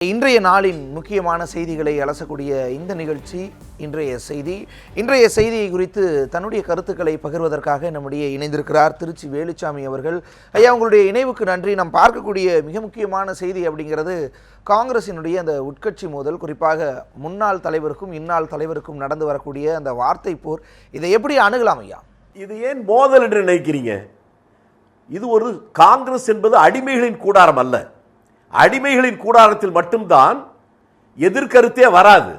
இன்றைய நாளின் முக்கியமான செய்திகளை அலசக்கூடிய இந்த நிகழ்ச்சி இன்றைய செய்தியை குறித்து தன்னுடைய கருத்துக்களை பகிர்வதற்காக நம்முடைய இணைந்திருக்கிறார் திருச்சி வேலுச்சாமி அவர்கள். ஐயா, உங்களுடைய இணைவுக்கு நன்றி. நாம் பார்க்கக்கூடிய மிக முக்கியமான செய்தி அப்படிங்கிறது காங்கிரசினுடைய அந்த உட்கட்சி மோதல், குறிப்பாக முன்னாள் தலைவருக்கும் இந்நாள் தலைவருக்கும் நடந்து வரக்கூடிய அந்த வார்த்தை போர். இதை எப்படி அணுகலாம் ஐயா? இது ஏன் மோதல் என்று நினைக்கிறீங்க? இது ஒரு காங்கிரஸ் என்பது அடிமைகளின் கூடாரம் அல்ல. அடிமைகளின் கூடாரத்தில் மட்டும்தான் எதிர்கருத்தே வராது.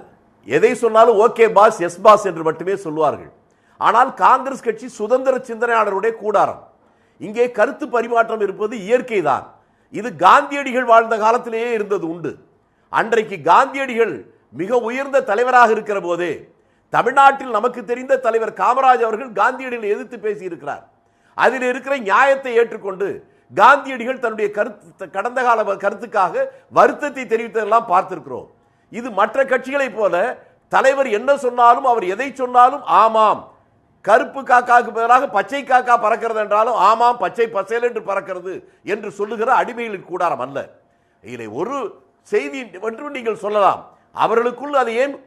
எதை சொன்னாலும் ஓகே பாஸ், எஸ் பாஸ் என்று மட்டுமே சொல்வார்கள். ஆனால் காங்கிரஸ் கட்சி சுதந்திர சிந்தனையாளருடைய கூடாரம். இங்கே கருத்து பரிமாற்றம் இருப்பது இயற்கை தான். இது காந்தியடிகள் வாழ்ந்த காலத்திலேயே இருந்தது உண்டு. அன்றைக்கு காந்தியடிகள் மிக உயர்ந்த தலைவராக இருக்கிற போதே தமிழ்நாட்டில் நமக்கு தெரிந்த தலைவர் காமராஜ் அவர்கள் காந்தியடிகளை எதிர்த்து பேசியிருக்கிறார். அதில் இருக்கிற நியாயத்தை ஏற்றுக்கொண்டு காந்தியடிகள் தன்னுடைய கடந்த கால கருத்துக்காக வருத்தத்தை தெரிவித்ததெல்லாம் பார்த்திருக்கிறோம். இது மற்ற கட்சிகளை போல தலைவர் என்ன சொன்னாலும் அவர் எதை சொன்னாலும் ஆமாம், கருப்பு காக்காவுக்கு பதிலாக பச்சை காக்கா பறக்கிறது என்றாலும் ஆமாம் பச்சை பசேல் என்று பறக்கிறது என்று சொல்லுகிற அடிமைகளின் கூடாரம் அல்ல. இதில் ஒரு செய்தி என்று நீங்கள் சொல்லலாம், அவர்களுக்குள் அதை ஏன்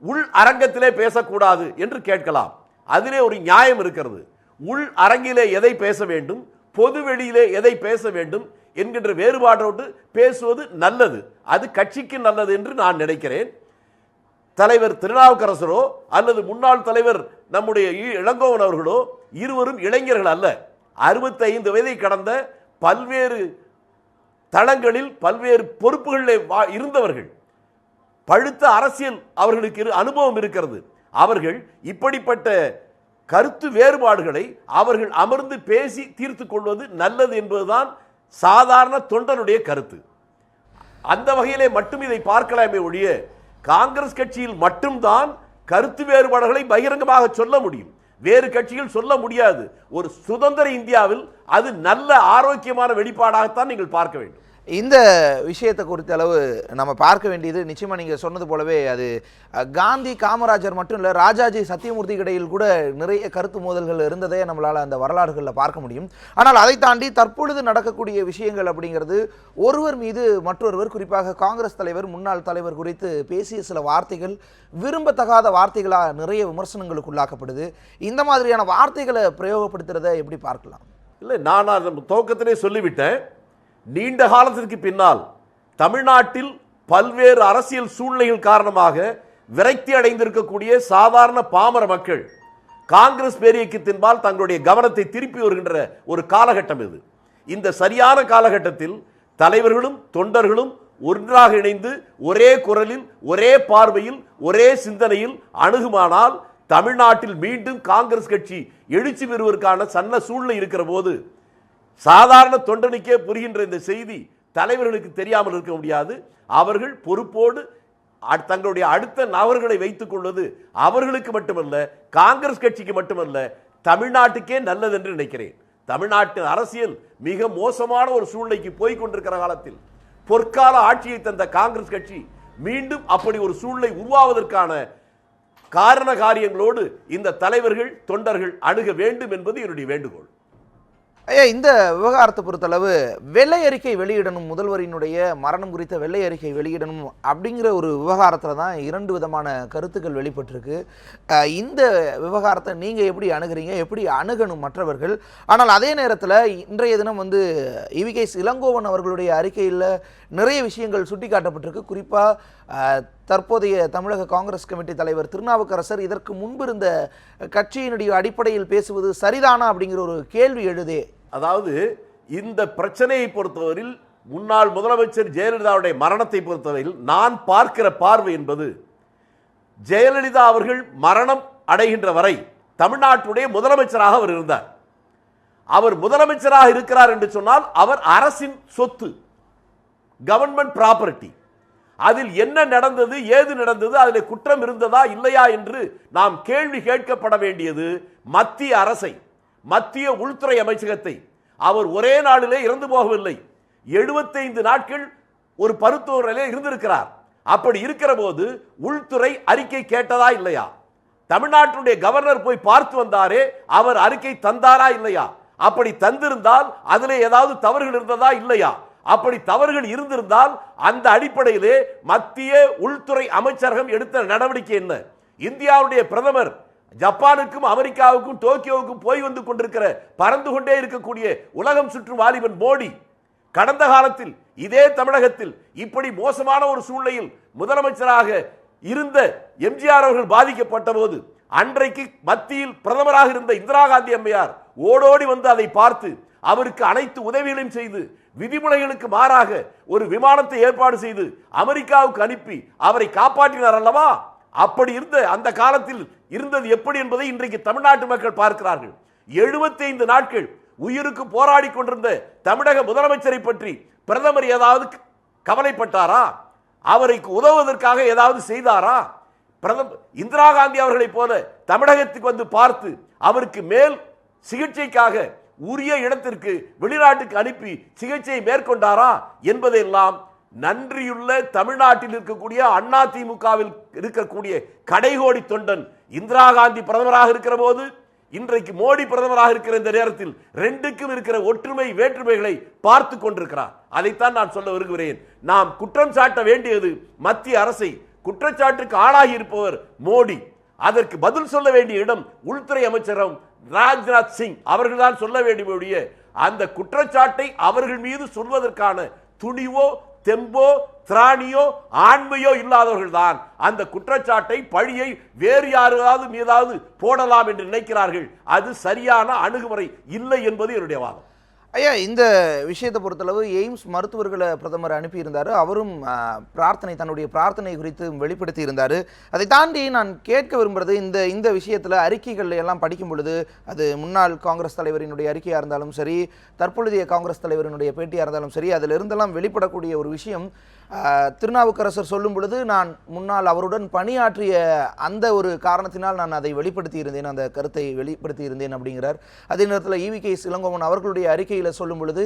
உள் அரங்கத்திலே பேசக்கூடாது என்று கேட்கலாம். அதிலே ஒரு நியாயம் இருக்கிறது. உள் அரங்கிலே எதை பேச வேண்டும், பொது வெளியிலே எதை பேச வேண்டும் என்கின்ற வேறுபாடோடு பேசுவது நல்லது. அது கட்சிக்கு நல்லது என்று நான் நினைக்கிறேன். தலைவர் திருநாவுக்கரசரோ அல்லது முன்னாள் தலைவர் நம்முடைய இளங்கோவன் அவர்களோ இருவரும் இளைஞர்கள் அல்ல. 65 வயதை கடந்த பல்வேறு தளங்களில் பல்வேறு பொறுப்புகளில் இருந்தவர்கள். பழுத்த அரசியல் அவர்களுக்கு அனுபவம் இருக்கிறது. அவர்கள் இப்படிப்பட்ட கருத்து வேறுபாடுகளை அவர்கள் அமர்ந்து பேசி தீர்த்து கொள்வது நல்லது என்பதுதான் சாதாரண தொண்டனுடைய கருத்து. அந்த வகையிலே மட்டும் இதை பார்க்கலாமே ஒழிய காங்கிரஸ் கட்சியில் மட்டும்தான் கருத்து வேறுபாடுகளை பகிரங்கமாக சொல்ல முடியும், வேறு கட்சிகள் சொல்ல முடியாது. ஒரு சுதந்திர இந்தியாவில் அது நல்ல ஆரோக்கியமான வெளிப்பாடாகத்தான் நீங்கள் பார்க்க வேண்டும். இந்த விஷயத்தை குறித்த அளவு நம்ம பார்க்க வேண்டியது நிச்சயமாக நீங்கள் சொன்னது போலவே அது காந்தி காமராஜர் மட்டும் இல்லை, ராஜாஜி சத்தியமூர்த்தி இடையில் கூட நிறைய கருத்து மோதல்கள் இருந்ததே நம்மளால் அந்த வரலாறுகளில் பார்க்க முடியும். ஆனால் அதை தாண்டி தற்பொழுது நடக்கக்கூடிய விஷயங்கள் அப்படிங்கிறது ஒருவர் மீது மற்றொருவர், குறிப்பாக காங்கிரஸ் தலைவர் முன்னாள் தலைவர் குறித்து பேசிய சில வார்த்தைகள் விரும்பத்தகாத வார்த்தைகளாக நிறைய விமர்சனங்களுக்கு உள்ளாக்கப்படுது. இந்த மாதிரியான வார்த்தைகளை பிரயோகப்படுத்துறதை எப்படி பார்க்கலாம்? இல்லை, நான் துவக்கத்திலே சொல்லிவிட்டேன். நீண்ட காலத்திற்கு பின்னால் தமிழ்நாட்டில் பல்வேறு அரசியல் சூழ்நிலைகள் காரணமாக விரக்தி அடைந்திருக்கக்கூடிய சாதாரண பாமர மக்கள் காங்கிரஸ் பேரியக்கத்தின்பால் தங்களுடைய கவனத்தை திருப்பி வருகின்ற ஒரு காலகட்டம் இது. இந்த சரியான காலகட்டத்தில் தலைவர்களும் தொண்டர்களும் ஒன்றாக இணைந்து ஒரே குரலில் ஒரே பார்வையில் ஒரே சிந்தனையில் அணுகுமானால் தமிழ்நாட்டில் மீண்டும் காங்கிரஸ் கட்சி எழுச்சி பெறுவதற்கான சன்ன சூழ்நிலை இருக்கிற போது சாதாரண தொண்டனுக்கே புரிகின்ற இந்த செய்தி தலைவர்களுக்கு தெரியாமல் இருக்க முடியாது. அவர்கள் பொறுப்போடு தங்களுடைய அடுத்த நபர்களை வைத்துக் கொள்வது அவர்களுக்கு மட்டுமல்ல, காங்கிரஸ் கட்சிக்கு மட்டுமல்ல, தமிழ்நாட்டுக்கே நல்லது என்று நினைக்கிறேன். தமிழ்நாட்டு அரசியல் மிக மோசமான ஒரு சூழ்நிலைக்கு போய் கொண்டிருக்கிற காலத்தில் பொற்கால ஆட்சியை தந்த காங்கிரஸ் கட்சி மீண்டும் அப்படி ஒரு சூழ்நிலை உருவாவதற்கான காரண காரியங்களோடு இந்த தலைவர்கள் தொண்டர்கள் அணுக வேண்டும் என்பது என்னுடைய வேண்டுகோள். ஐயா, இந்த விவகாரத்தை பொறுத்தளவு வெள்ளை அறிக்கை வெளியிடணும், முதல்வரினுடைய மரணம் குறித்த வெள்ளை அறிக்கை வெளியிடணும் அப்படிங்கிற ஒரு விவகாரத்தில் தான் 2 விதமான கருத்துக்கள் வெளிப்பட்டிருக்கு. இந்த விவகாரத்தை நீங்கள் எப்படி அணுகிறீங்க, எப்படி அணுகணும் மற்றவர்கள்? ஆனால் அதே நேரத்தில் இன்றைய தினம் இவிகே இளங்கோவன் அவர்களுடைய அறிக்கையில் நிறைய விஷயங்கள் சுட்டி காட்டப்பட்டிருக்கு. குறிப்பாக தற்போதைய தமிழக காங்கிரஸ் கமிட்டி தலைவர் திருநாவுக்கரசர் இதற்கு முன்பு இருந்த கட்சியினுடைய அடிப்படையில் பேசுவது சரிதானா அப்படிங்கிற ஒரு கேள்வி எழுதே. அதாவது இந்த பிரச்சனையை பொறுத்தவரையில் முன்னாள் முதலமைச்சர் ஜெயலலிதாவுடைய மரணத்தை பொறுத்தவரையில் நான் பார்க்கிற பார்வை என்பது, ஜெயலலிதா அவர்கள் மரணம் அடைகின்ற வரை தமிழ்நாட்டுடைய முதலமைச்சராக அவர் இருந்தார். அவர் முதலமைச்சராக இருக்கிறார் என்று சொன்னால் அவர் அரசின் சொத்து, கவர்மெண்ட் ப்ராப்பர்ட்டி. அதில் என்ன நடந்தது, ஏது நடந்தது, அதில் குற்றம் இருந்ததா இல்லையா என்று நாம் கேள்வி கேட்கப்பட வேண்டியது மத்திய அரசை, மத்திய உள்துறை அமைச்சகத்தை. அவர் ஒரே நாளிலே இறந்து போகவில்லை, 75 நாட்கள் ஒரு பருத்துவரிலே இருந்திருக்கிறார். அப்படி இருக்கிற போது உள்துறை அறிக்கை கேட்டதா இல்லையா? தமிழ்நாட்டுடைய கவர்னர் போய் பார்த்து வந்தாரே, அவர் அறிக்கை தந்தாரா இல்லையா? அப்படி தந்திருந்தால் அதிலே ஏதாவது தவறுகள் இருந்ததா இல்லையா? அப்படி தவறுகள் இருந்திருந்தால் அந்த அடிப்படையிலே மத்திய உள்துறை அமைச்சரகம் எடுத்த நடவடிக்கை என்ன? இந்தியாவுடைய பிரதமர் ஜப்பானுக்கும் அமெரிக்காவுக்கும் டோக்கியோவுக்கும் போய் வந்து கொண்டிருக்கிற பறந்து கொண்டே இருக்கக்கூடிய உலகம் சுற்றும் வாலிபன் மோடி கடந்த காலத்தில் இதே தமிழகத்தில் இப்படி மோசமான ஒரு சூழ்நிலையில் முதலமைச்சராக இருந்த எம்ஜிஆர் அவர்கள் பாதிக்கப்பட்ட போது அன்றைக்கு மத்தியில் பிரதமராக இருந்த இந்திரா காந்தி அம்மையார் ஓடோடி வந்து அதை பார்த்து அவருக்கு அனைத்து உதவிகளையும் செய்து விதிமுறைகளுக்கு மாறாக ஒரு விமானத்தை ஏற்பாடு செய்து அமெரிக்காவுக்கு அனுப்பி அவரை காப்பாற்றினார் அல்லவா? அப்படி இருந்த அந்த காலத்தில் இருந்தது எப்படி என்பதை இன்றைக்கு தமிழ்நாட்டு மக்கள் பார்க்கிறார்கள். 75 நாட்கள் உயிருக்கு போராடி கொண்டிருந்த தமிழக முதலமைச்சரை பற்றி பிரதமர் ஏதாவது கவலைப்பட்டாரா? அவருக்கு உதவுவதற்காக ஏதாவது செய்தாரா? இந்திரா காந்தி அவர்களை போல தமிழகத்துக்கு வந்து பார்த்து அவருக்கு மேல் சிகிச்சைக்காக உரிய இடத்திற்கு வெளிநாட்டுக்கு அனுப்பி சிகிச்சை மேற்கொண்டாரா என்பதெல்லாம் நன்றியுள்ள தமிழ்நாட்டில் இருக்கக்கூடிய அதிமுகவில் இருக்கக்கூடிய கடைகோடி தொண்டன் இந்திரா காந்தி பிரதமராக இருக்கிற போது இன்றைக்கு மோடி பிரதமராக இருக்கிற இந்த நேரத்தில் ரெண்டுக்கும் இருக்கிற ஒற்றுமை வேற்றுமைகளை பார்த்து கொண்டிருக்கிறார். அதைத்தான் நான் சொல்ல விரும்புகிறேன். நாம் குற்றம் சாட்ட வேண்டியது மத்திய அரசை. குற்றச்சாட்டுக்கு ஆளாகி இருப்பவர் மோடி. அதற்கு பதில் சொல்ல வேண்டிய இடம் உள்துறை அமைச்சரும் ராஜ்நாத் சிங் அவர்கள்தான் சொல்ல வேண்டிய அந்த குற்றச்சாட்டை அவர்கள் மீது சொல்வதற்கான துணிவோ தெம்போ திராணியோ ஆண்மையோ இல்லாதவர்கள் தான் அந்த குற்றச்சாட்டை பழியை வேறு யாராவது மீதாவது போடலாம் என்று நினைக்கிறார்கள். அது சரியான அணுகுமுறை இல்லை என்பது என்னுடைய வாதம். ஐயா, இந்த விஷயத்தை பொறுத்தளவு எய்ம்ஸ் மருத்துவர்களை பிரதமர் அனுப்பியிருந்தார். அவரும் தன்னுடைய பிரார்த்தனை குறித்து வெளிப்படுத்தி இருந்தார். அதை தாண்டி நான் கேட்க விரும்புகிறது, இந்த விஷயத்தில் அறிக்கைகள் எல்லாம் படிக்கும் பொழுது அது முன்னாள் காங்கிரஸ் தலைவரினுடைய அறிக்கையாக இருந்தாலும் சரி, தற்பொழுதைய காங்கிரஸ் தலைவரினுடைய பேட்டியாக இருந்தாலும் சரி, அதில் இருந்தெல்லாம் வெளிப்படக்கூடிய ஒரு விஷயம், திருநாவுக்கரசர் சொல்லும் பொழுது நான் முன்னால் அவருடன் பணியாற்றிய அந்த ஒரு காரணத்தினால் நான் அதை வெளிப்படுத்தி இருந்தேன், அந்த கருத்தை வெளிப்படுத்தி இருந்தேன் அப்படிங்கிறார். அதே நேரத்தில் ஈவி.கே. இளங்கோவன் அவர்களுடைய அறிக்கையில் சொல்லும் பொழுது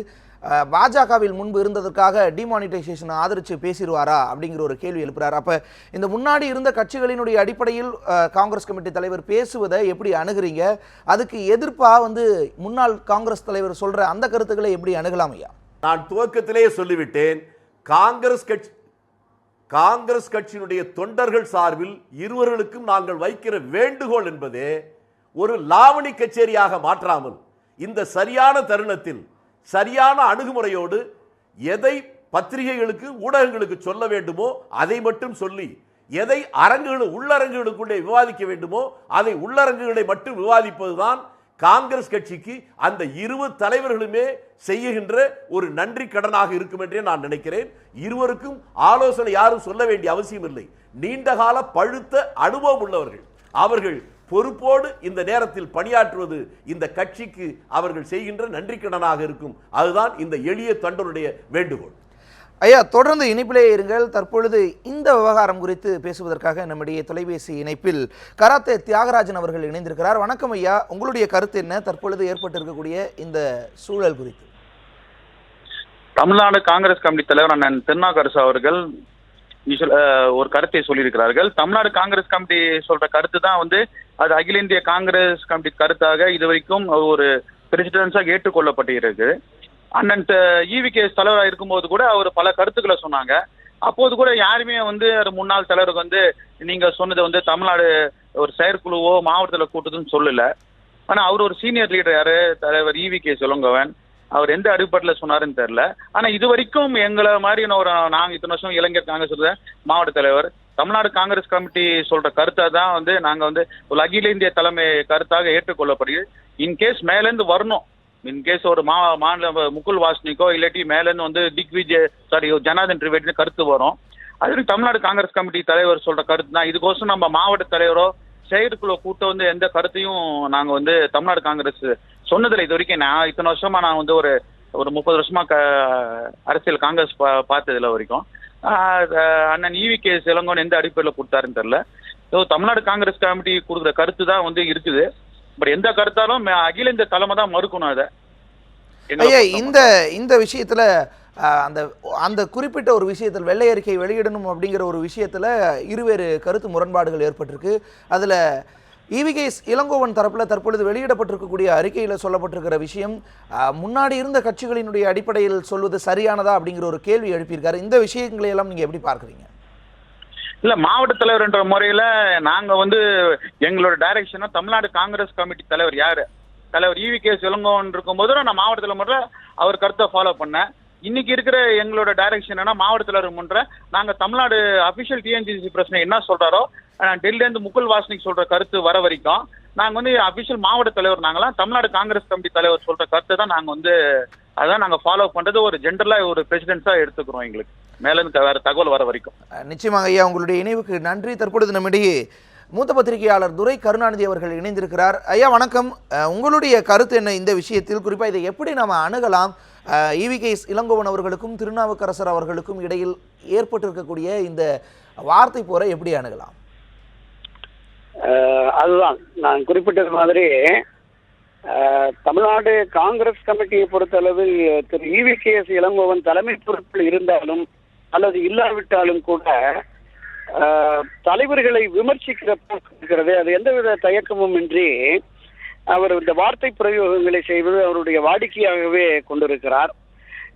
பாஜகவில் முன்பு இருந்ததற்காக டிமானிட்டைசேஷனை ஆதரித்து பேசிடுவாரா அப்படிங்கிற ஒரு கேள்வி எழுப்புறார். அப்போ இந்த முன்னாடி இருந்த கட்சிகளினுடைய அடிப்படையில் காங்கிரஸ் கமிட்டி தலைவர் பேசுவதை எப்படி அணுகுறீங்க? அதுக்கு எதிர்ப்பாக முன்னாள் காங்கிரஸ் தலைவர் சொல்ற அந்த கருத்துக்களை எப்படி அணுகலாம் ஐயா? நான் துவக்கத்திலேயே சொல்லிவிட்டேன், காங்கிரஸ் கட்சியினுடைய தொண்டர்கள் சார்பில் இருவர்களுக்கும் நாங்கள் வைக்கிற வேண்டுகோள் என்பதே ஒரு லாவணி கச்சேரியாக மாற்றாமல் இந்த சரியான தருணத்தில் சரியான அணுகுமுறையோடு எதை பத்திரிகைகளுக்கு ஊடகங்களுக்கு சொல்ல வேண்டுமோ அதை மட்டும் சொல்லி, எதை உள்ளரங்குகளுக்குள்ளே விவாதிக்க வேண்டுமோ அதை உள்ளரங்குகளை மட்டும் விவாதிப்பதுதான் காங்கிரஸ் கட்சிக்கு அந்த இரு தலைவர்களுமே செய்கின்ற ஒரு நன்றி கடனாக இருக்கும் என்றே நான் நினைக்கிறேன். இருவருக்கும் ஆலோசனை யாரும் சொல்ல வேண்டிய அவசியம் இல்லை. நீண்டகால பழுத்த அனுபவம் உள்ளவர்கள். அவர்கள் பொறுப்போடு இந்த நேரத்தில் பணியாற்றுவது இந்த கட்சிக்கு அவர்கள் செய்கின்ற நன்றி கடனாக இருக்கும். அதுதான் இந்த எளிய தொண்டருடைய வேண்டுகோள். ஐயா, தொடர்ந்து இணைப்பிலே இருங்கள். தற்பொழுது இந்த விவகாரம் குறித்து பேசுவதற்காக நம்முடைய தொலைபேசி இணைப்பில் கராத்தே தியாகராஜன் அவர்கள் இணைந்திருக்கிறார். வணக்கம் ஐயா, உங்களுடைய கருத்து என்ன தற்பொழுது ஏற்பட்டிருக்கக்கூடிய இந்த சூழல் குறித்து? தமிழ்நாடு காங்கிரஸ் கமிட்டி தலைவர் அண்ணன் திருநாவுக்கரசு அவர்கள் ஒரு கருத்தை சொல்லியிருக்கிறார்கள். தமிழ்நாடு காங்கிரஸ் கமிட்டி சொல்ற கருத்து தான் அது அகில இந்திய காங்கிரஸ் கமிட்டி கருத்தாக இதுவரைக்கும் ஒரு பிரசிடென்ஸாக ஏற்றுக்கொள்ளப்பட்டிருக்கு. அண்ணன் ஈவி.கே. தலைவராக இருக்கும்போது கூட அவர் பல கருத்துக்களை சொன்னாங்க. அப்போது கூட யாருமே முன்னாள் தலைவருக்கு நீங்க சொன்னது தமிழ்நாடு ஒரு செயற்குழுவோ மாவட்டத்தில் கூட்டதுன்னு சொல்லல. ஆனா அவர் ஒரு சீனியர் லீடர் யாரு, தலைவர் ஈவி.கே. இளங்கோவன், அவர் எந்த அடிப்படையில் சொன்னாருன்னு தெரியல. ஆனா இது வரைக்கும் எங்களை மாதிரி நாங்க இத்தனை வருஷம் இளைஞர் காங்கிரஸ் மாவட்ட தலைவர் தமிழ்நாடு காங்கிரஸ் கமிட்டி சொல்ற கருத்தை தான் நாங்க ஒரு அகில இந்திய தலைமை கருத்தாக ஏற்றுக்கொள்ளப்படுது. இன்கேஸ் மேலேருந்து வரணும், இன்கேஸ் ஒரு மாநில முகுல் வாஸ்னிக்கோ இல்லாட்டி மேலேருந்து ஜனார்தன் திரிவேதி கருத்து வரும், அது தமிழ்நாடு காங்கிரஸ் கமிட்டி தலைவர் சொல்ற கருத்து தான். இதுக்கோசம் நம்ம மாவட்ட தலைவரோ செயற்குழு கூட்டம் எந்த கருத்தையும் நாங்க தமிழ்நாடு காங்கிரஸ் சொன்னதில்லை இது வரைக்கும். நான் இத்தனை வருஷமா நான் ஒரு 30 வருஷமா அரசியல் காங்கிரஸ் பார்த்ததுல வரைக்கும் அண்ணன் ஈவி.கே. இளங்கோவன் எந்த அடிப்படையில் கொடுத்தாருன்னு தெரியல. தமிழ்நாடு காங்கிரஸ் கமிட்டி கொடுக்குற கருத்து தான் இருக்குது. பட் எந்த கருத்தாலும் அகில இந்த தலைமை தான் மறுக்கணும். அதை இந்த விஷயத்துல அந்த குறிப்பிட்ட ஒரு விஷயத்தில் வெள்ளை அறிக்கை வெளியிடணும் அப்படிங்கிற ஒரு விஷயத்துல இருவேறு கருத்து முரண்பாடுகள் ஏற்பட்டிருக்கு. அதுல ஈவிகேஎஸ் இளங்கோவன் தரப்புல தற்பொழுது வெளியிடப்பட்டிருக்கக்கூடிய அறிக்கையில் சொல்லப்பட்டிருக்கிற விஷயம் முன்னாடி இருந்த கட்சிகளினுடைய அடிப்படையில் சொல்வது சரியானதா அப்படிங்கிற ஒரு கேள்வி எழுப்பியிருக்காரு. இந்த விஷயங்களை எல்லாம் நீங்க எப்படி பார்க்குறீங்க? இல்ல, மாவட்ட தலைவர் என்ற முறையில நாங்க எங்களோட டைரக்ஷனா தமிழ்நாடு காங்கிரஸ் கமிட்டி தலைவர் யாரு, தலைவர் ஈவிகேஎஸ் இளங்கோவன் இருக்கும்போது நான் மாவட்ட தலைவர் அவர் கருத்தை ஃபாலோ பண்ணேன். இன்னைக்கு இருக்கிற எங்களோட டைரக்ஷன் என்ன, மாவட்ட தலைவர் முன்ற நாங்க தமிழ்நாடு அபிஷியல் டிஎன்சிசி பிரசிடென்ட் என்ன சொல்றாரோ, டெல்லியில இருந்து முகுல் வாஸ்னிக் சொல்ற கருத்து வர வரைக்கும் நாங்க அபிஷியல் மாவட்ட தலைவர் நாங்களாம் தமிழ்நாடு காங்கிரஸ் கமிட்டி தலைவர் சொல்ற கருத்தை தான் நாங்க அதான் நாங்க ஃபாலோ பண்றது. ஒரு ஜென்ரலா ஒரு பிரசிடென்ஸா எடுத்துக்கிறோம். எங்களுக்கு மேல இருந்து வேற தகவல் வர வரைக்கும். நிச்சயமாக ஐயா, உங்களுடைய இணைவுக்கு நன்றி. தற்பொழுது நம்மிடையே மூத்த பத்திரிகையாளர் துரை கருணாநிதி அவர்கள் இணைந்திருக்கிறார். ஐயா வணக்கம். உங்களுடைய கருத்து என்ன இந்த விஷயத்தில்? குறிப்பாக இதை எப்படி நாம் அணுகலாம்? ஈவிகேஎஸ் இளங்கோவன் அவர்களுக்கும் திருநாவுக்கரசர் அவர்களுக்கும் இடையில் ஏற்பட்டிருக்கக்கூடிய இந்த வார்த்தை போரை எப்படி அணுகலாம்? அதுதான் நான் குறிப்பிட்டது மாதிரி தமிழ்நாடு காங்கிரஸ் கமிட்டியை பொறுத்தளவில் திரு ஈவிகேஎஸ் இளங்கோவன் தலைமை பொறுப்பில் இருந்தாலும் அல்லது இல்லாவிட்டாலும் கூட தலைவர்களை விமர்சிக்கிற போக்கு இருக்கிறது. அது எந்தவித தயக்கமும் இன்றி அவர் இந்த வார்த்தை பிரயோகங்களை செய்வது அவருடைய வாடிக்கையாகவே கொண்டிருக்கிறார்.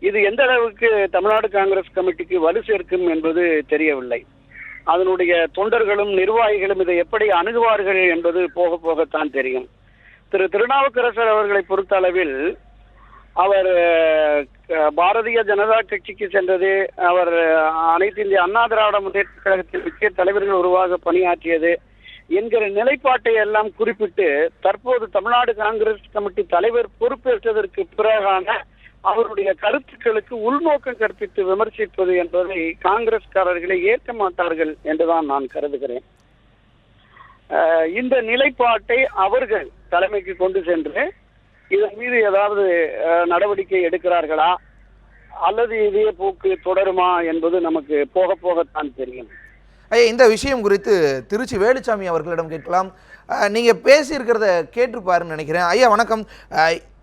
இது எந்த அளவுக்கு தமிழ்நாடு காங்கிரஸ் கமிட்டிக்கு வலு சேர்க்கும் என்பது தெரியவில்லை. அதனுடைய தொண்டர்களும் நிர்வாகிகளும் இதை எப்படி அணுகுவார்கள் என்பது போக போகத்தான் தெரியும். திரு திருநாவுக்கரசர் அவர்களை பொறுத்த அளவில் அவர் பாரதிய ஜனதா கட்சிக்கு சென்றது, அவர் அனைத்து இந்திய அண்ணா திராவிட முன்னேற்ற கழகத்தில் முக்கிய தலைவர்கள் உருவாக பணியாற்றியது என்கிற நிலைப்பாட்டை எல்லாம் குறிப்பிட்டு தற்போது தமிழ்நாடு காங்கிரஸ் கமிட்டி தலைவர் பொறுப்பேற்றதற்கு பிறகான அவருடைய கருத்துக்களுக்கு உள்நோக்கம் கற்பித்து விமர்சிப்பது என்பதை காங்கிரஸ்காரர்களை ஏற்க மாட்டார்கள் என்றுதான் நான் கருதுகிறேன். இந்த நிலைப்பாட்டை அவர்கள் தலைமைக்கு கொண்டு சென்று இதன் மீது ஏதாவது நடவடிக்கை எடுக்கிறார்களா அல்லது இதே போக்கு தொடருமா என்பது நமக்கு போக போகத்தான் தெரியும். ஐயா, இந்த விஷயம் குறித்து திருச்சி வேலுச்சாமி அவர்களிடம் கேட்கலாம். நீங்கள் பேசியிருக்கிறத கேட்டிருப்பாருன்னு நினைக்கிறேன். ஐயா வணக்கம்.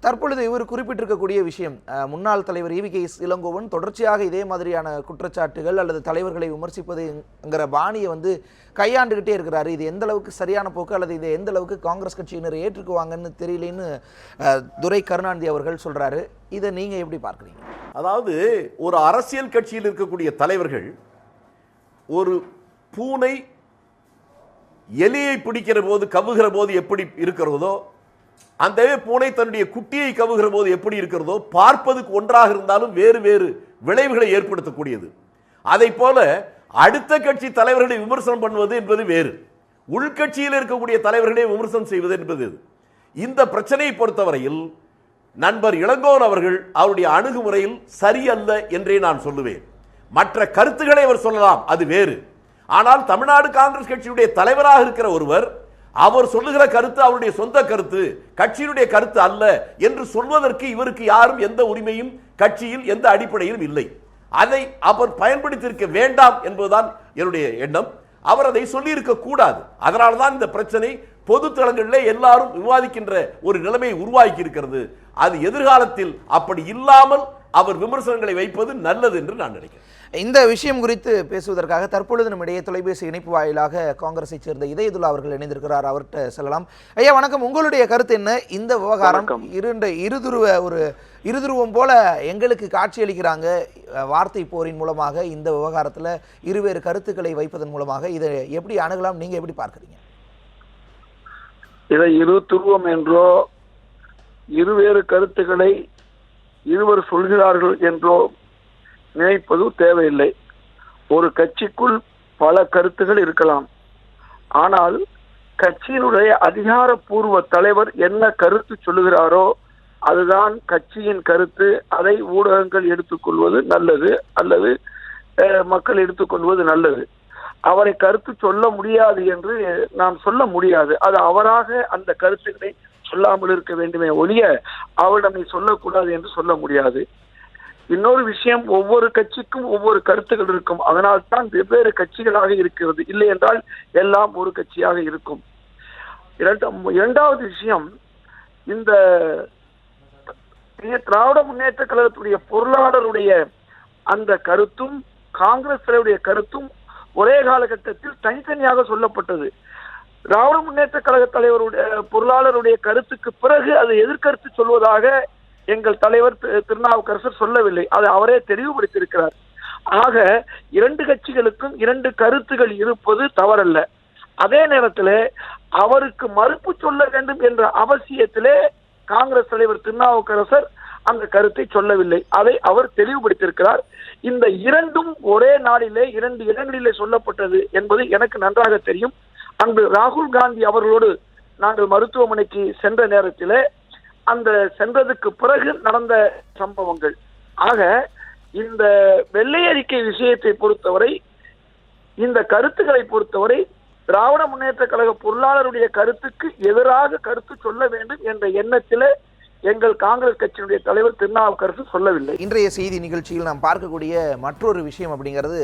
தற்பொழுது இவர் குறிப்பிட்டிருக்கக்கூடிய விஷயம், முன்னாள் தலைவர் ஈவிகேஎஸ் இளங்கோவன் தொடர்ச்சியாக இதே மாதிரியான குற்றச்சாட்டுகள் அல்லது தலைவர்களை விமர்சிப்பதுங்கிற பாணியை கையாண்டுகிட்டே இருக்கிறாரு. இது எந்த அளவுக்கு சரியான போக்கு அல்லது இதை எந்த அளவுக்கு காங்கிரஸ் கட்சியினர் ஏற்றுக்குவாங்கன்னு தெரியலன்னு துரை கருணாநிதி அவர்கள் சொல்றாரு. இதை நீங்க எப்படி பார்க்குறீங்க? அதாவது ஒரு அரசியல் கட்சியில் இருக்கக்கூடிய தலைவர்கள் ஒரு பூனை எலியை பிடிக்கிற போது கவுகிற போது எப்படி இருக்கிறதோ, அந்த பூனை தன்னுடைய குட்டியை கவுகிற போது எப்படி இருக்கிறதோ, பார்ப்பதுக்கு ஒன்றாக இருந்தாலும் வேறு வேறு விளைவுகளை ஏற்படுத்தக்கூடியது. அதை போல அடுத்த கட்சி தலைவர்களை விமர்சனம் பண்ணுவது என்பது வேறு, உள்கட்சியில் இருக்கக்கூடிய தலைவர்களை விமர்சனம் செய்வது என்பது. இந்த பிரச்சனையை பொறுத்தவரையில் நண்பர் இளங்கோவன் அவர்கள் அவருடைய அணுகுமுறையில் சரியல்ல என்றே நான் சொல்லுவேன். மற்ற கருத்துக்களை அவர் சொல்லலாம், அது வேறு. ஆனால் தமிழ்நாடு காங்கிரஸ் கட்சியுடைய தலைவராக இருக்கிற ஒருவர் அவர் சொல்லுகிற கருத்து அவருடைய சொந்த கருத்து, கட்சியினுடைய கருத்து அல்ல என்று சொல்வதற்கு இவருக்கு யாரும் எந்த உரிமையும் கட்சியில் எந்த அடிப்படையிலும் இல்லை. அதை அவர் பயன்படுத்தியிருக்க வேண்டாம் என்பதுதான் என்னுடைய எண்ணம். அவர் அதை சொல்லி இருக்க கூடாது. அதனால்தான் இந்த பிரச்சனை பொது தளங்களிலே எல்லாரும் விவாதிக்கின்ற ஒரு நிலைமை உருவாக்கி இருக்கிறது. அது எதிர்காலத்தில் அப்படி இல்லாமல் அவர் விமர்சனங்களை வைப்பது நல்லது என்று நான் நினைக்கிறேன். இந்த விஷயம் குறித்து பேசுவதற்காக தற்பொழுது நம்மிடையே தொலைபேசி இணைப்பு வாயிலாக காங்கிரஸை சேர்ந்த இதயதுல்லா அவர்கள் இணைந்திருக்கிறார். அவர்கிட்ட செல்லலாம். ஐயா வணக்கம். உங்களுடைய கருத்து என்ன? இந்த விவகாரம் இருதுருவம் போல எங்களுக்கு காட்சியளிக்கிறாங்க. வார்த்தை போரின் மூலமாக இந்த விவகாரத்தில் இருவேறு கருத்துக்களை வைப்பதன் மூலமாக இதை எப்படி அணுகலாம்? நீங்க எப்படி பார்க்குறீங்க? இதை இரு துருவம் என்றோ இருவேறு கருத்துக்களை இருவர் சொல்கிறார்கள் என்றோ நினைப்பது தேவையில்லை. ஒரு கட்சிக்குள் பல கருத்துகள் இருக்கலாம். ஆனால் கட்சியினுடைய அதிகாரப்பூர்வ தலைவர் என்ன கருத்து சொல்லுகிறாரோ அதுதான் கட்சியின் கருத்து. அதை ஊடகங்கள் எடுத்துக்கொள்வது நல்லது அல்லது மக்கள் எடுத்துக்கொள்வது நல்லது. அவரை கருத்து சொல்ல முடியாது என்று நாம் சொல்ல முடியாது. அது அவராக அந்த கருத்துக்களை சொல்லாமல் இருக்க வேண்டுமே ஒழிய அவரிடம் நீ சொல்லக்கூடாது என்று சொல்ல முடியாது. இன்னொரு விஷயம், ஒவ்வொரு கட்சிக்கும் ஒவ்வொரு கருத்துக்கள் இருக்கும். அதனால் தான் வெவ்வேறு கட்சிகளாக இருக்கிறது. இல்லை என்றால் எல்லாம் ஒரு கட்சியாக இருக்கும். இரண்டாவது விஷயம், இந்த திராவிட முன்னேற்ற கழகத்துடைய பொருளாளருடைய அந்த கருத்தும் காங்கிரஸ் கருத்தும் ஒரே காலகட்டத்தில் தனித்தனியாக சொல்லப்பட்டது. திராவிட முன்னேற்ற கழக தலைவருடைய பொருளாளருடைய கருத்துக்கு பிறகு அது எதிர்கருத்து சொல்வதாக எங்கள் தலைவர் திருநாவுக்கரசர் சொல்லவில்லை. அதை அவரே தெளிவுபடுத்தியிருக்கிறார். ஆக இரண்டு கட்சிகளுக்கும் இரண்டு கருத்துகள் இருப்பது தவறல்ல. அதே நேரத்தில் அவருக்கு மறுப்பு சொல்ல வேண்டும் என்ற அவசியத்திலே காங்கிரஸ் தலைவர் திருநாவுக்கரசர் அந்த கருத்தை சொல்லவில்லை. அதை அவர் தெளிவுபடுத்தியிருக்கிறார். இந்த இரண்டும் ஒரே நாளிலே இரண்டு இடங்களிலே சொல்லப்பட்டது என்பது எனக்கு நன்றாக தெரியும். அன்று ராகுல் காந்தி அவர்களோடு நாங்கள் மருத்துவமனைக்கு சென்ற நேரத்தில் அந்த சென்றதுக்கு பிறகு நடந்த சம்பவங்கள். ஆக இந்த வெள்ளை அறிக்கை விஷயத்தை பொறுத்தவரை, இந்த கருத்துக்களை பொறுத்தவரை திராவிட முன்னேற்ற கழக பொருளாளருடைய கருத்துக்கு எதிராக கருத்து சொல்ல வேண்டும் என்ற எண்ணத்தில் எங்கள் காங்கிரஸ் கட்சியினுடைய தலைவர் திருநாவுக்கரசு சொல்லவில்லை. இன்றைய செய்தி நிகழ்ச்சியில் நாம் பார்க்கக்கூடிய மற்றொரு விஷயம் அப்படிங்கிறது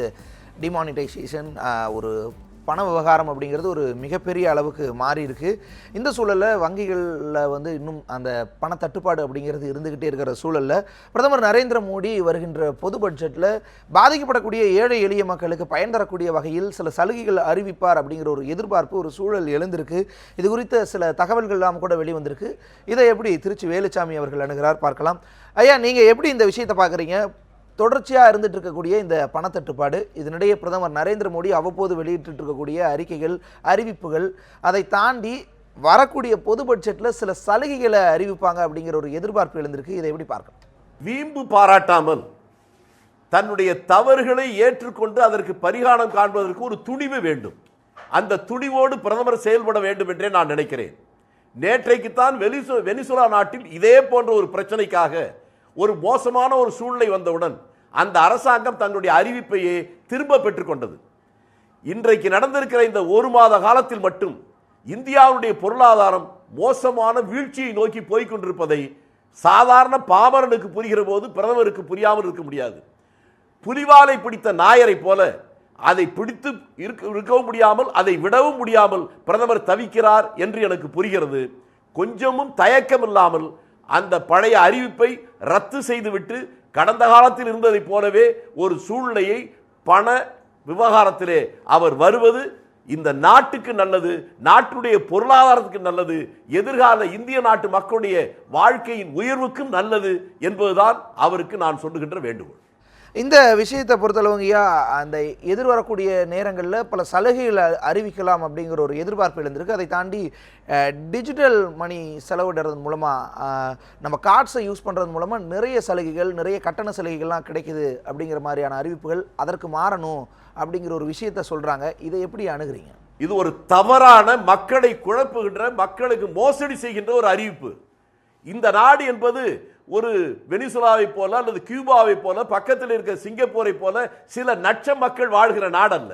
டிமானிட்டைசேஷன், ஒரு பண விவகாரம் அப்படிங்கிறது ஒரு மிகப்பெரிய அளவுக்கு மாறி இருக்கு. இந்த சூழலில் வங்கிகளில் இன்னும் அந்த பண தட்டுப்பாடு அப்படிங்கிறது இருந்துகிட்டே இருக்கிற சூழலில் பிரதமர் நரேந்திர மோடி வருகின்ற பொது பட்ஜெட்டில் பாதிக்கப்படக்கூடிய ஏழை எளிய மக்களுக்கு பயன் தரக்கூடிய வகையில் சில சலுகைகள் அறிவிப்பார் அப்படிங்கிற ஒரு எதிர்பார்ப்பு, ஒரு சூழல் எழுந்திருக்கு. இது குறித்த சில தகவல்கள்லாம் கூட வெளிவந்திருக்கு. இதை எப்படி திருச்சி வேலுச்சாமி அவர்கள் அணுகிறார் பார்க்கலாம். ஐயா, நீங்கள் எப்படி இந்த விஷயத்தை பார்க்குறீங்க? தொடர்ச்சியாக இருந்துட்டு இருக்கக்கூடிய இந்த பணத்தட்டுப்பாடு, இதனிடையே பிரதமர் நரேந்திர மோடி அவ்வப்போது வெளியிட்டு இருக்கக்கூடிய அறிக்கைகள், அறிவிப்புகள், அதை தாண்டி வரக்கூடிய பொது பட்ஜெட்டில் சில சலுகைகளை அறிவிப்பாங்க அப்படிங்கிற ஒரு எதிர்பார்ப்பு எழுந்திருக்கு. இதை எப்படி பார்க்கணும்? வீம்பு பாராட்டாமல் தன்னுடைய தவறுகளை ஏற்றுக்கொண்டு அதற்கு பரிகாரம் காண்பதற்கு ஒரு துணிவு வேண்டும். அந்த துணிவோடு பிரதமர் செயல்பட வேண்டும் என்றே நான் நினைக்கிறேன். நேற்றைக்குத்தான் வெனிசுலா நாட்டில் இதே போன்ற ஒரு பிரச்சனைக்காக ஒரு மோசமான ஒரு சூழ்நிலை வந்தவுடன் அந்த அரசாங்கம் தன்னுடைய அறிவிப்பையே திரும்ப பெற்றுக்கொண்டது. இன்றைக்கு நடந்திருக்கிற இந்த ஒரு மாத காலத்தில் மட்டும் இந்தியாவுடைய பொருளாதாரம் மோசமான வீழ்ச்சியை நோக்கி போய்கொண்டிருப்பதை சாதாரண பாமரனுக்கு புரிகிற போது பிரதமருக்கு புரியாமல் இருக்க முடியாது. புலிவாலை பிடித்த நாயரை போல அதை பிடித்து இருக்கவும் முடியாமல், அதை விடவும் முடியாமல் பிரதமர் தவிக்கிறார் என்று எனக்கு புரிகிறது. கொஞ்சமும் தயக்கம் இல்லாமல் அந்த பழைய அறிவிப்பை ரத்து செய்துவிட்டு கடந்த காலத்தில் இருந்ததை போலவே ஒரு சூழ்நிலையை பண விவகாரத்திலே அவர் வருவது இந்த நாட்டுக்கு நல்லது, நாட்டுடைய பொருளாதாரத்துக்கு நல்லது, எதிர்கால இந்திய நாட்டு மக்களுடைய வாழ்க்கையின் உயர்வுக்கும் நல்லது என்பதுதான் அவருக்கு நான் சொல்லுகின்ற வேண்டுகோள். இந்த விஷயத்தை பொறுத்தளவுங்கய்யா, அந்த எதிர்வரக்கூடிய நேரங்களில் பல சலுகைகளை அறிவிக்கலாம் அப்படிங்கிற ஒரு எதிர்பார்ப்பு எழுந்திருக்கு. அதை தாண்டி டிஜிட்டல் மணி செலவிடுறது மூலமாக, நம்ம கார்ட்ஸை யூஸ் பண்ணுறது மூலமாக நிறைய சலுகைகள், நிறைய கட்டண சலுகைகள்லாம் கிடைக்குது அப்படிங்கிற மாதிரியான அறிவிப்புகள், அதற்கு மாறணும் அப்படிங்கிற ஒரு விஷயத்த சொல்கிறாங்க. இதை எப்படி அணுகிறீங்க? இது ஒரு தவறான, மக்களை குழப்புகின்ற, மக்களுக்கு மோசடி செய்கின்ற ஒரு அறிவிப்பு. இந்த நாடு என்பது ஒரு வெனிசுலாவை போல அல்லது கியூபாவை போல, பக்கத்தில் இருக்கிற சிங்கப்பூரை போல சில லட்சம் மக்கள் வாழ்கிற நாடு அல்ல.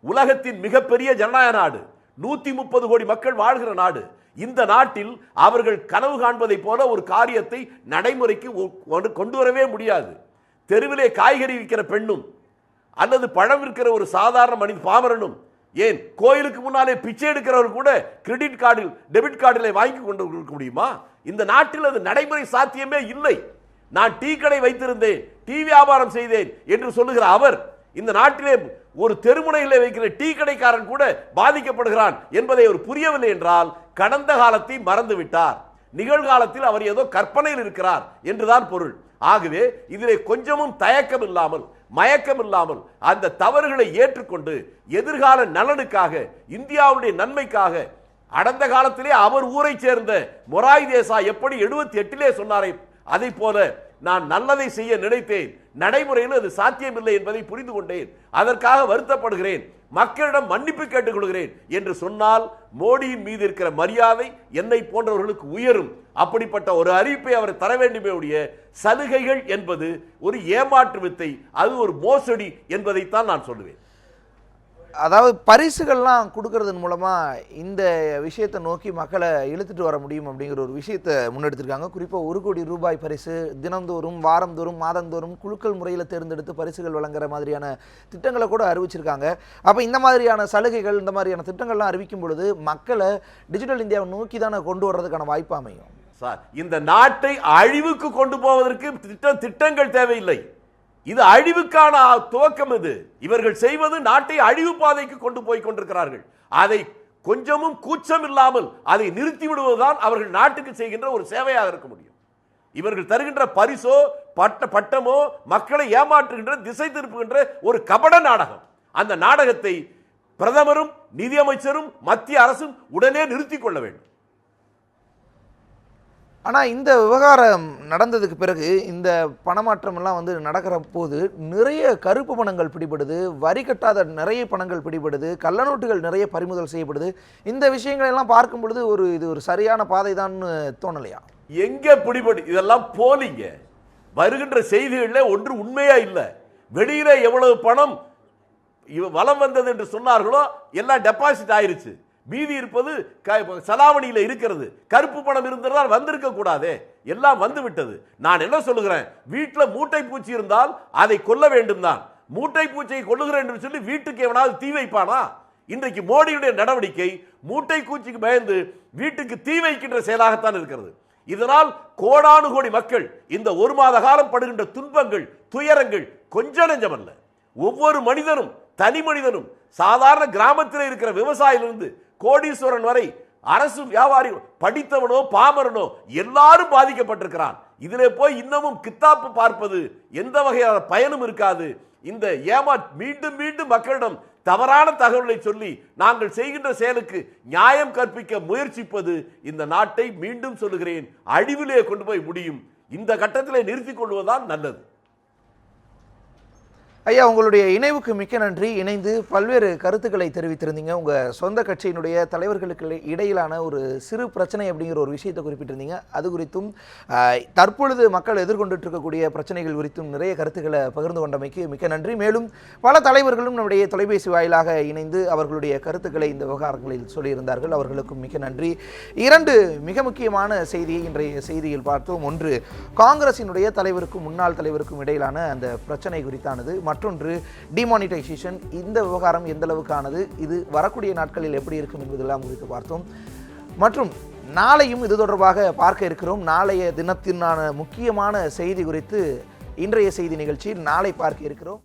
உலகத்தின் மிகப்பெரிய ஜனநாயக நாடு, 130 கோடி மக்கள் வாழ்கிற நாடு. இந்த நாட்டில் அவர்கள் கனவு காண்பதை போல ஒரு காரியத்தை நடைமுறைக்கு கொண்டு வரவே முடியாது. தெருவிலே காய்கறி விற்கிற பெண்ணும் அல்லது பழம் விற்கிற ஒரு சாதாரண மனித பாமரனும், ஏன் கோயிலுக்கு முன்னாலே பிச்சை எடுக்கிறவர் கூட கிரெடிட் கார்டில், டெபிட் கார்டில் வாங்கி கொண்டு இருக்க முடியுமா? இந்த நாட்டில் அது நடைமுறை சாத்தியமே இல்லை. நான் டீ கடை வைத்திருந்தேன், டீ வியாபாரம் செய்தேன் என்று சொல்லுகிற அவர் இந்த நாட்டிலே ஒரு தெருமுனையில் வைக்கிற டீ கடைக்காரன் கூட பாதிக்கப்படுகிறான் என்பதை அவர் புரியவில்லை என்றால் கடந்த காலத்தை மறந்து விட்டார். நிகழ்காலத்தில் அவர் ஏதோ கற்பனையில் இருக்கிறார் என்றுதான் பொருள். ஆகவே இதிலே கொஞ்சமும் தயக்கம் இல்லாமல், மயக்கம் இல்லாமல் அந்த தவறுகளை ஏற்றுக்கொண்டு எதிர்கால நலனுக்காக, இந்தியாவுடைய நன்மைக்காக, அடந்த காலத்திலே அவர் ஊரை சேர்ந்த மொராய் தேசாய் எப்படி 78 சொன்னாரே அதை போல நான் நல்லதை செய்ய நினைத்தேன், நடைமுறையில் அது சாத்தியமில்லை என்பதை புரிந்து கொண்டேன், அதற்காக வருத்தப்படுகிறேன், மக்களிடம் மன்னிப்பு கேட்டுக் கொள்கிறேன் என்று சொன்னால் மோடியின் மீது இருக்கிற மரியாதை என்னை போன்றவர்களுக்கு உயரும். அப்படிப்பட்ட ஒரு அறிவிப்பை அவர் தர வேண்டுமே ஒழிய சலுகைகள் என்பது ஒரு ஏமாற்று வித்தை, அது ஒரு மோசடி என்பதைத்தான் நான் சொல்லுவேன். அதாவது பரிசுகள்லாம் கொடுக்கறதன் மூலமாக இந்த விஷயத்தை நோக்கி மக்களை இழுத்துட்டு வர முடியும் அப்படிங்கிற ஒரு விஷயத்தை முன்னெடுத்திருக்காங்க. குறிப்பாக 1 கோடி ரூபாய் பரிசு, தினந்தோறும், வாரந்தோறும், மாதந்தோறும் குழுக்கள் முறையில் தேர்ந்தெடுத்து பரிசுகள் வழங்குற மாதிரியான திட்டங்களை கூட அறிவிச்சிருக்காங்க. அப்போ இந்த மாதிரியான சலுகைகள், இந்த மாதிரியான திட்டங்கள்லாம் அறிவிக்கும் பொழுது மக்களை டிஜிட்டல் இந்தியாவை நோக்கி தானே கொண்டு வர்றதுக்கான வாய்ப்பு அமையும். சார், இந்த நாட்டை அழிவுக்கு கொண்டு போவதற்கு திட்டங்கள் தேவையில்லை. இது அழிவுக்கான துவக்கம். இது இவர்கள் செய்வது நாட்டை அழிவு பாதைக்கு கொண்டு போய் கொண்டிருக்கிறார்கள். அதை கொஞ்சமும் கூச்சம் இல்லாமல் அதை நிறுத்தி விடுவதுதான் அவர்கள் நாட்டுக்கு செய்கின்ற ஒரு சேவையாக இருக்க முடியும். இவர்கள் தருகின்ற பரிசோ பட்டமோ மக்களை ஏமாற்றுகின்ற, திசை திருப்புகின்ற ஒரு கபட நாடகம். அந்த நாடகத்தை பிரதமரும் நிதியமைச்சரும் மத்திய அரசும் உடனே நிறுத்திக் கொள்ள வேண்டும். ஆனால் இந்த விவகாரம் நடந்ததுக்கு பிறகு இந்த பணமாற்றம் எல்லாம் வந்து நடக்கிற போது நிறைய கருப்பு பணங்கள் பிடிபடுது, வரி கட்டாத நிறைய பணங்கள் பிடிபடுது, கள்ளநோட்டுகள் நிறைய பறிமுதல் செய்யப்படுது. இந்த விஷயங்களை எல்லாம் பார்க்கும் பொழுது இது ஒரு சரியான பாதை தான் தோணலையா? எங்க பிடிபடு, இதெல்லாம் போலிங்க. வருகின்ற செய்திகளில் ஒன்று உண்மையா இல்லை. வெளியில எவ்வளவு பணம் வலம் வந்தது என்று சொன்னார்களோ எல்லாம் டெபாசிட் ஆயிருச்சு. மீதி இருப்பது சலாவணியில் இருக்கிறது. கருப்பு பணம் இருந்ததால் வந்திருக்க கூடாதே, எல்லாம் வந்து விட்டது. நான் என்ன சொல்லுகிறேன், வீட்டில் மூட்டை பூச்சி இருந்தால் அதை கொல்ல வேண்டும் தான். மூட்டை பூச்சியை கொல்லுகிறேன் என்று சொல்லி வீட்டுக்கு எவனாவது தீ வைப்பானா? இன்றைக்கு மோடியுடைய நடவடிக்கை மூட்டை பூச்சிக்கு பயந்து வீட்டுக்கு தீ வைக்கின்ற செயலாகத்தான் இருக்கிறது. இதனால் கோடானு கோடி மக்கள் இந்த ஒரு மாத காலம் படுகின்ற துன்பங்கள், துயரங்கள் கொஞ்சம் நெஞ்சமல்ல. ஒவ்வொரு மனிதனும், தனி மனிதனும், சாதாரண கிராமத்தில் இருக்கிற விவசாயிலிருந்து கோடீஸ்வரன் வரை, அரசு வியாபாரி, படித்தவனோ பாமரனோ எல்லாரும் பாதிக்கப்பட்டிருக்கிறான். இதிலே போய் இன்னமும் கித்தாப்பு பார்ப்பது எந்த வகையான பயனும் இருக்காது. இந்த மீண்டும் மீண்டும் மக்களிடம் தவறான தகவலை சொல்லி நாங்கள் செய்கின்ற செயலுக்கு நியாயம் கற்பிக்க முயற்சிப்பது இந்த நாட்டை, மீண்டும் சொல்லுகிறேன், அழிவிலே கொண்டு போய் முடியும். இந்த கட்டத்திலே நிறுத்திக் கொள்வதுதான் நல்லது. ஐயா, உங்களுடைய இணைவுக்கு மிக்க நன்றி. இணைந்து பல்வேறு கருத்துக்களை தெரிவித்திருந்தீங்க. உங்கள் சொந்த கட்சியினுடைய தலைவர்களுக்கு இடையிலான ஒரு சிறு பிரச்சனை அப்படிங்கிற ஒரு விஷயத்தை குறிப்பிட்டிருந்தீங்க. அது குறித்தும் தற்பொழுது மக்கள் எதிர்கொண்டு இருக்கக்கூடிய பிரச்சனைகள் குறித்தும் நிறைய கருத்துக்களை பகிர்ந்து கொண்டமைக்கு மிக்க நன்றி. மேலும் பல தலைவர்களும் நம்முடைய தொலைபேசி வாயிலாக இணைந்து அவர்களுடைய கருத்துக்களை இந்த விவகாரங்களில் சொல்லியிருந்தார்கள். அவர்களுக்கும் மிக்க நன்றி. இரண்டு மிக முக்கியமான செய்தியை இன்றைய செய்தியில் பார்த்தோம். ஒன்று, காங்கிரசினுடைய தலைவருக்கும் முன்னாள் தலைவருக்கும் இடையிலான அந்த பிரச்சனை குறித்தானது. மற்றொன்று, டிமானிட்டைசேஷன். இந்த விவகாரம் எந்த அளவுக்கானது, இது வரக்கூடிய நாட்களில் எப்படி இருக்கும் என்பதெல்லாம் குறித்து பார்த்தோம். மற்றும் நாளையும் இது தொடர்பாக பார்க்க இருக்கிறோம். நாளைய தினத்தினான முக்கியமான செய்தி குறித்து இன்றைய செய்தி நிகழ்ச்சியில் நாளை பார்க்க இருக்கிறோம்.